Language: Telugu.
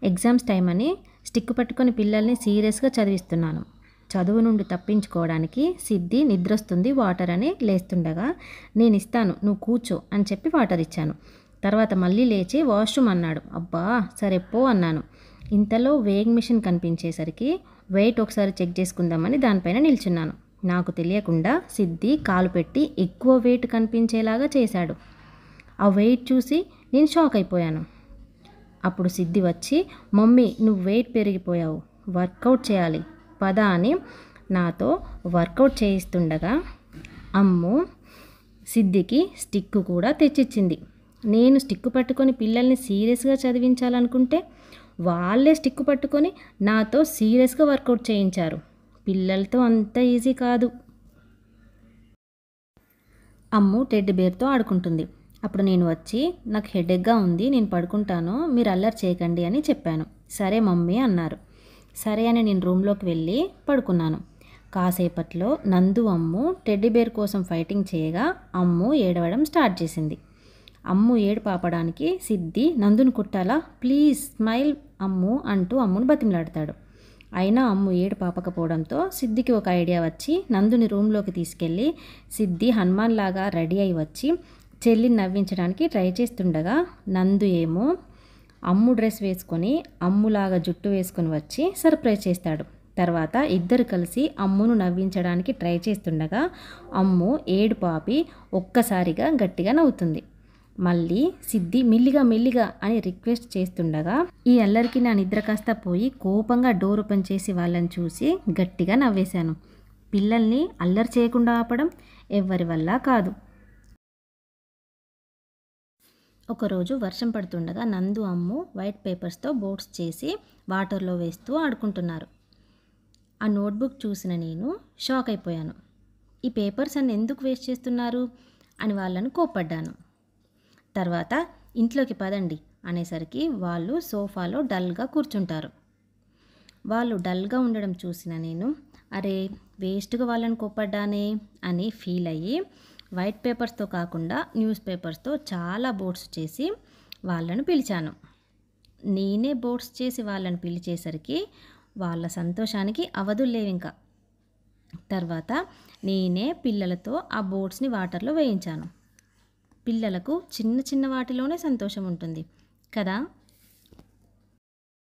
ఎగ్జామ్స్ టైం అని స్టిక్ పట్టుకొని పిల్లల్ని సీరియస్గా చదివిస్తున్నాను. చదువు నుండి తప్పించుకోవడానికి సిద్ధి నిద్రొస్తుంది వాటర్ అని లేస్తుండగా, నేను ఇస్తాను నువ్వు కూర్చో అని చెప్పి వాటర్ ఇచ్చాను. తర్వాత మళ్ళీ లేచి వాష్రూమ్ అన్నాడు. అబ్బా సరే పో అన్నాను. ఇంతలో వేయింగ్ మిషన్ కనిపించేసరికి వెయిట్ ఒకసారి చెక్ చేసుకుందామని దానిపైన నిల్చున్నాను. నాకు తెలియకుండా సిద్ధి కాలు పెట్టి ఎక్కువ వెయిట్ కనిపించేలాగా చేశాడు. ఆ వెయిట్ చూసి నేను షాక్ అయిపోయాను. అప్పుడు సిద్ధి వచ్చి, మమ్మీ నువ్వు వెయిట్ పెరిగిపోయావు, వర్కౌట్ చేయాలి పద అని నాతో వర్కౌట్ చేయిస్తుండగా అమ్ము సిద్ధికి స్టిక్ కూడా తెచ్చిచ్చింది. నేను స్టిక్ పట్టుకొని పిల్లల్ని సీరియస్గా చదివించాలనుకుంటే వాళ్ళే స్టిక్ పట్టుకొని నాతో సీరియస్గా వర్కౌట్ చేయించారు. పిల్లలతో అంత ఈజీ కాదు. అమ్ము టెడ్డీ బేర్తో ఆడుకుంటుంది. అప్పుడు నేను వచ్చి, నాకు హెడేక్గా ఉంది, నేను పడుకుంటాను, మీరు అల్లరి చేయకండి అని చెప్పాను. సరే మమ్మీ అన్నారు. సరే అని నేను రూమ్లోకి వెళ్ళి పడుకున్నాను. కాసేపట్లో నందు అమ్ము టెడ్డీ బేర్ కోసం ఫైటింగ్ చేయగా అమ్ము ఏడవడం స్టార్ట్ చేసింది. అమ్ము ఏడు పాపడానికి సిద్ధి నందుని కుట్టాలా, ప్లీజ్ స్మైల్ అమ్ము అంటూ అమ్మును బతిమలాడతాడు. అయినా అమ్ము ఏడు పాపకపోవడంతో సిద్ధికి ఒక ఐడియా వచ్చి నందుని రూమ్లోకి తీసుకెళ్ళి సిద్ధి హనుమాన్ లాగా రెడీ అయి వచ్చి చెల్లిని నవ్వించడానికి ట్రై చేస్తుండగా నందు ఏమో అమ్ము డ్రెస్ వేసుకొని అమ్ములాగా జుట్టు వేసుకొని వచ్చి సర్ప్రైజ్ చేస్తాడు. తర్వాత ఇద్దరు కలిసి అమ్మును నవ్వించడానికి ట్రై చేస్తుండగా అమ్ము ఏడు పాపి ఒక్కసారిగా గట్టిగా నవ్వుతుంది. మళ్ళీ సిద్ధి మెల్లిగా అని రిక్వెస్ట్ చేస్తుండగా ఈ అల్లరికి నా నిద్ర కాస్త పోయి కోపంగా డోర్ ఓపెన్ చేసి వాళ్ళని చూసి గట్టిగా నవ్వేశాను. పిల్లల్ని అల్లరి చేయకుండా ఆపడం ఎవ్వరి వల్ల కాదు. ఒకరోజు వర్షం పడుతుండగా నందు అమ్ము వైట్ పేపర్స్తో బోట్స్ చేసి వాటర్లో వేస్తూ ఆడుకుంటున్నారు. ఆ నోట్బుక్ చూసిన నేను షాక్ అయిపోయాను. ఈ పేపర్స్ అన్ని ఎందుకు వేస్ట్ చేస్తున్నారు అని వాళ్ళను కోప్పడ్డాను. తర్వాత ఇంట్లోకి పదండి అనేసరికి వాళ్ళు సోఫాలో డల్గా కూర్చుంటారు. వాళ్ళు డల్గా ఉండడం చూసిన నేను అరే వేస్ట్గా వాళ్ళని కోప్పడ్డానే అని ఫీల్ అయ్యి వైట్ పేపర్స్తో కాకుండా న్యూస్ పేపర్స్తో చాలా బోర్డ్స్ చేసి వాళ్ళను పిలిచాను. నేనే బోర్డ్స్ చేసి వాళ్ళని పిలిచేసరికి వాళ్ళ సంతోషానికి అవధులు లేవు ఇంకా. తర్వాత నేనే పిల్లలతో ఆ బోర్డ్స్ని వాటర్లో వేయించాను. పిల్లలకు చిన్న చిన్న వాటిలోనే సంతోషం ఉంటుంది కదా.